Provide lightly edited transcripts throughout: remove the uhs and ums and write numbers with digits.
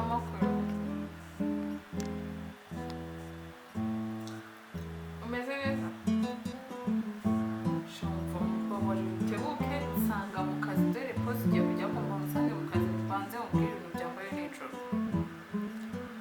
amakuru umeze neza shamva mubabari bitebuke usanga mu kazi dore posi igiye kujya kumva musange mu kazi mubanze mubwire ibintu byambaye nijoro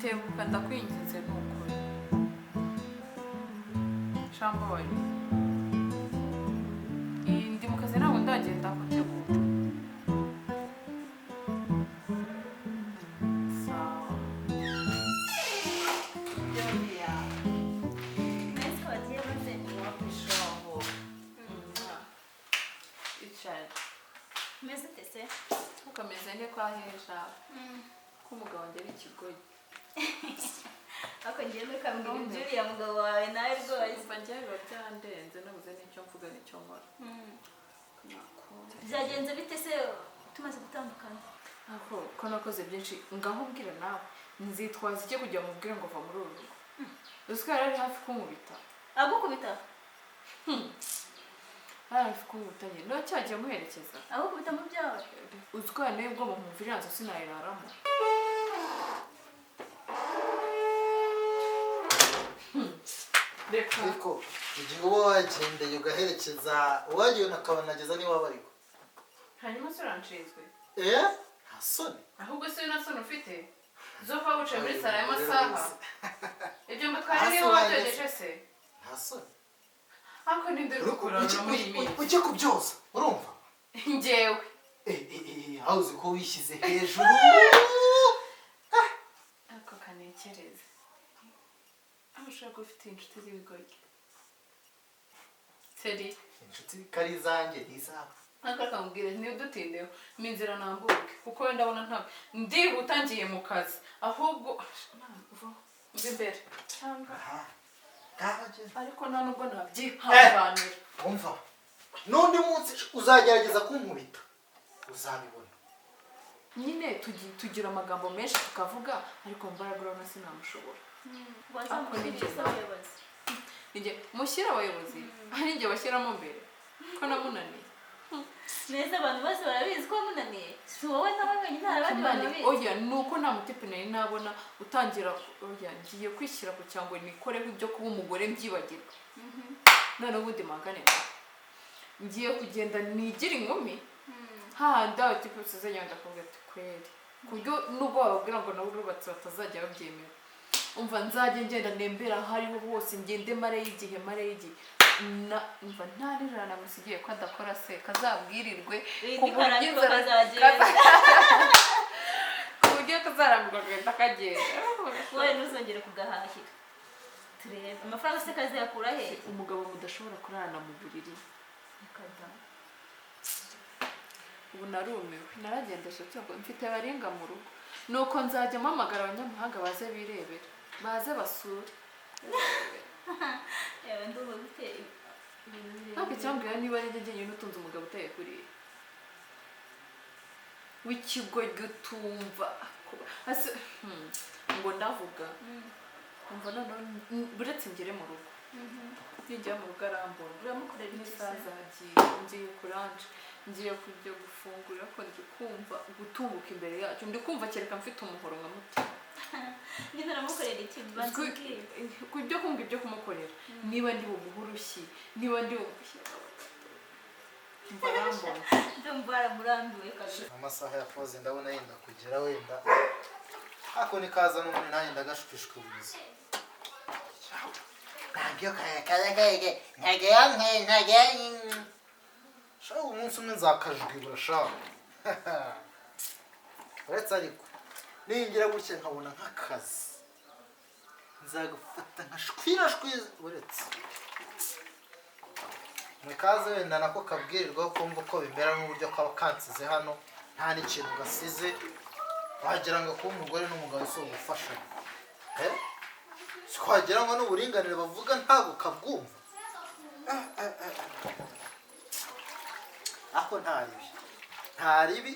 tebuka ndakwinginze nukuri shamba wari ndi mu kazi ntabwo ndagenda kutebuka ukameze nde kwa hesha ko umugabo wanjye ari ikigoyi ako ngiye ntukambwira iby'uriya mugabo wawe nawe rwose mva njyewe biba byandenze nabuze n'icyo mvuga n'icyo nkora byagenze bite se tumaze gutandukana ko nakoze byinshi ngaho ubwira nawe nzitwaza iki kugira ngo mubwire ngo va muri uru rugo uzi ko yari ari hafi kunkubita agukubita yari hafi kunkubita nyine niba cyagiye muherekeza agukubita mu byawe uzi ko yaneye ubwo mumvira yanzu sinayiraramo ariko igihe uba wagendeye ugaherekeza uwagiye unakabona ageza n'iwaba ariko hanyuma se uranshinzwe nta soni ahubwo se nta soni ufite zo kuba wicaye muri saro y'amasaha ibyo mutwara niyo wabyogeje se nta soni ariko ninde uri kukurarura muri iyi minsi ujye kubyoza urumva njyewe aho uzi ko wishyize hejuru ariko kanekereza aho ushaka ufite inshuti z'ibigoyi seri inshuti kari izanjye n'izabo ntabwo akamubwira ntidutindeho ni inzira nambuke kuko wenda ndabona ntabwo ndihuta ngiye mu kazi ahubwo mbi imbere cyangwa ariko nta nubwo nabyihanganira umva n'undi munsi uzagerageza kunkubita uzabibona nyine tugira amagambo menshi tukavuga ariko mbaraga urabona sinamushobora mushyira abayobozi ari njye bashyiramo mbere ko namunaniye neza abantu bose barabizi ko wamunaniye si wowe nawe wenyine hari abandi bantu babizi oya ni uko nta mutipe nari nabona utangira oya ngiye kwishyira ku cyangwa nikoreho ibyo kuba umugore mbyibagirwa none ubundi magane ngiye kugenda nigira inkumi hahandi abatipe usazagenda akavuga ati kweri ku buryo nubwo bababwira ngo nabo urubatse batazajya babyemera umva nzajya ngenda nembera aho ariho hose ngende mare y'igihe umva nta nijoro namusigiye ko adakora se kazabwirirwe ku buryo kazarambirwa agahita kagenda wowe ntuzongere kugahahira turebe amafaranga se kazayakura he umugabo mudashobora kurarana mu buriri ubu narumiwe naragendesha cyangwa mfite baringa mu rugo nuko nzajya mpamagara abanyamahanga baze birebera baze basure yewe ndumva guteye ntabwo icyambwira niba ari njye njyenyine utunze umugabo uteye kuriya w'ikigo gutumva ngo ndavuga umva noneho buretse ngere mu rugo nijya mu rugo arambona uramukorera n'isaha zagiye ngiye kuranje ngiye kujya gufungura ko ndi kumva gutunguka imbere yacu ndi kumva kereka mfite umuhoro nka mutima ngenda namukorera iki kujya kumva ibyo kumukorera niba ndi bumuhe urushyi niba ndi bumuhe mva arambona ndumva aramurambiwe kabisa amasaha ya pause ndabona yenda kugera wenda hako nikaza n'umuntu nanjye ndagashukishwe buriza ntabyo ntageyo shaho umunsi umwe nzakajwibura shaho uretse ariko ningira gutya nkabona nk'akazi nzagufata nkashwirashwiza uretse mwikaze wenda nako kabwirirwaho kumva uko bimera n'uburyo kaba kansize hano nta n'ikintu gasize wagira ngo kuba umugore n'umugabo si ugufashanya twagira ngo n'uburinganire bavuga ntabwo kabwumva ako ntaribi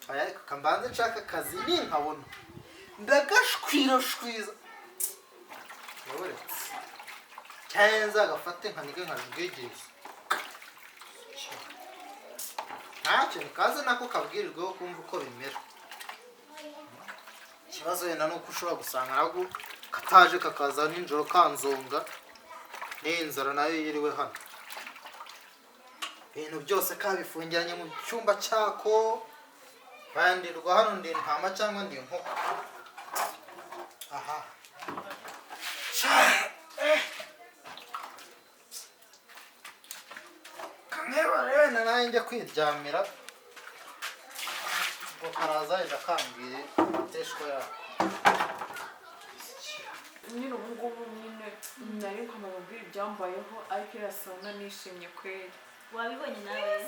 ariko kambanze nshaka akazi ninkabona ndagashwirashwiza uretse cyane nzagafate nkanige nkajwigiriza ntacyo nikaze nako kabwirirwaho kumva uko bimera ikibazo wenda ni uko ushobora gusanga nabwo kataje kakaza nijoro kanzonga n'inzara nayo yiriwe hano, ibintu byose kabifungiranye mu cyumba cyako, bandirwa hano ndi intama cyangwa ndi inkoko. Aha kameba rero nawe njya kwiryamira ngo karaza yenda kambwire amateshwa yako. nyine ubu ngubu nyine nari nkamubwira ibyambayeho ariko irasana nishimye kweri. wabibonye nawe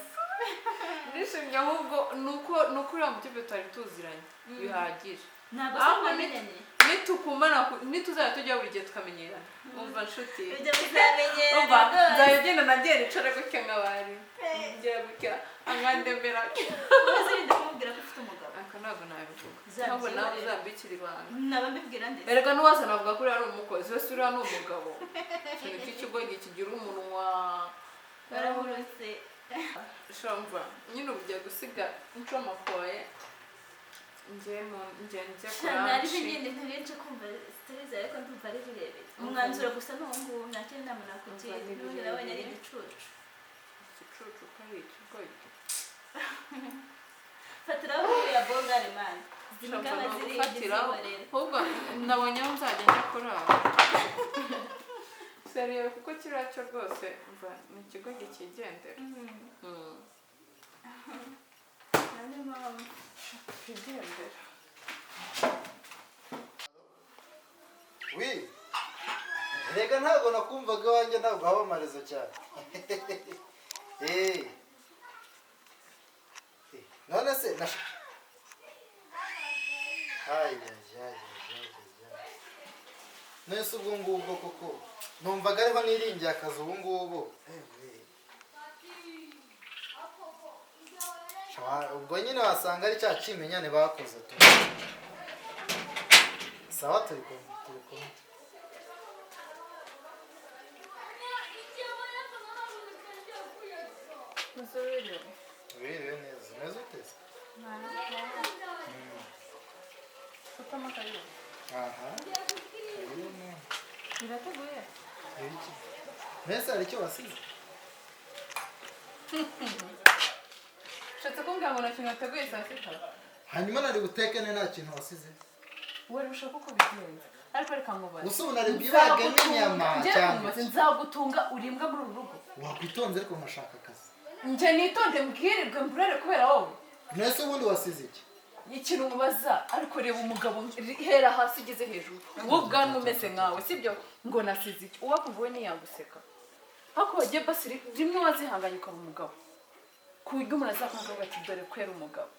Nishimye ahubwo nuko uriya mutipe tutari tuziranye bihagije. ntabwo Aho twamenyanye nitukumana nituzajya tujya buri gihe tukamenyerana umva nshuti ibyo bizamenyera umva rwose nzagenda nagiye nicara gutya nk'abari ngira gutya ankandemera uzirinde kumubwira ko ufite umugabo aka ntabwo nabivuga Uzabyibuhe. ntabwo nawe uzambikira ibanga naba mbibwira ndetse erega n'uwaza navuga ko uriya ari umukozi wese uriya ni umugabo ikintu cy'ikigo kigira umunwa barahurutse shamva nyine ubu ugiye gusiga ncomokoye njye nari kuranshi ngende ntarenze kumva sitariza ariko ndumva ari birebire umwanzuro gusa ni uwo nguwo nta kindi nama nakugira n'ubundi nabonye ari igicucu igicucu kari ikigoyi fatiraho ya bogare mani zimigana ziri gufatiraho iziborera ahubwo nabonye aho nzajya njya kurara seriye kuko kiriya cyo rwose mva ni ikigo kigendera niyo mpamvu kigendera wi rega ntabwo nakumvaga iwanjye ntabwo haba amarezo cyane. None se nese ubwo ngubwo koko numvaga ariho niringiye akazi ubu ngubu. Ubwo nyine wasanga ari cya kimenyane bakoze tu. Sawa turi kumwe. Wiriwe neza, umeze uteze? Aha, karibu neza. birateguye Ibiki? Mbese hari icyo wasize? ushatse kumbwira ngo nta kintu wateguye saa sita Hanyuma nari buteke nta kintu wasize? wari ushaka uko bigenza ariko reka nkubaze Gusa ubu nari bwibage n'inyama cyangwa nzagutunga urimbwa muri uru rugo wakwitonze ariko nkashaka akazi. njye nitonde mbwirirwe mburere kubera wowe Mbese ubundi wasize iki? ikintu mubaza ariko reba umugabo hera hasi ugeze hejuru wowe ubwanwa umeze nkawe sibyo ngo nasize iki uwakumva we ntiyaguseka ariko wagiye basi rimwe wazihanganye ukaba umugabo ku buryo umuntu azakuvuga ati dore ko yari umugabo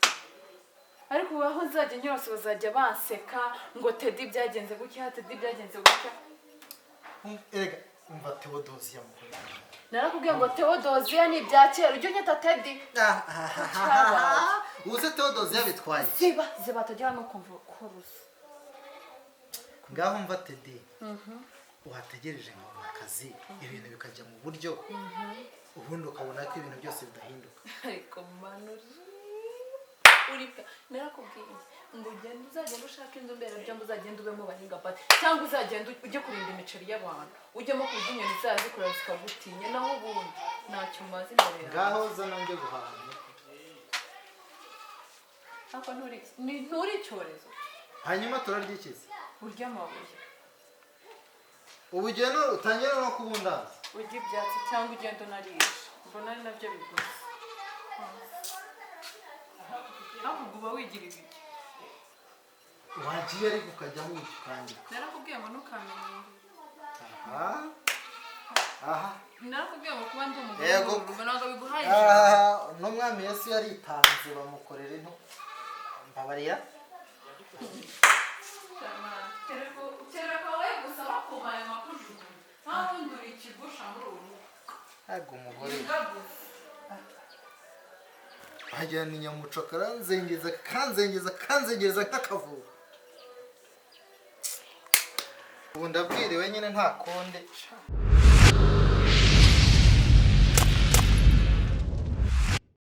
ariko ubu aho nzajya nyose bazajya banseka ngo Teddy byagenze gutya Teddy byagenze gutya Erega umva Theodosia mukuru. narakubwiye ngo Theodosia ni ibya kera ujye unyita Teddy Uze Theodosia bitwaye. ziba atajya no kumva ko rusa Ngaho mva Teddy. Uhategereje ngo akazi ibintu bikajya mu buryo ubundi ukabona ko ibintu byose bidahinduka. ariko manuri urika narakubwiye ngo ugende uzagenda ushaka inzu mberabyombi uzagenda ubemo bahinga pati cyangwa uzagenda ujye kurinda imiceri y'abantu ujyemo kurya inyoni zazikorera zikagutinya naho ubundi ntacyo umaze imbere yawe Ngaho zana njye guhaha. ariko nturi icyorezo Hanyuma turarya ikizi. urya amabuye Ubu ugenda utangira no kubundaza. urya ibyatsi cyangwa ugenda unarisha mbona ari nabyo biguzi ahubwo uba wigira ibiki Wagiye ariko ukajya aho ukandika. narakubwiye ngo ntukamenye Aha. narakubwiye ngo kuba ndi Yego. umugabo ntabwo biguhaye N'umwami Yesu yaritanze bamukorera into. Mbabarira. kereka wowe gusa bakubaye amakujugunya nta wundi uri ikigusha muri ubu rugo Ntabwo umugore. ingaguzi Hajyana inyamuco kanzengeza nk'akavuyo. Ubu ndabwiriwe nyine nta konde.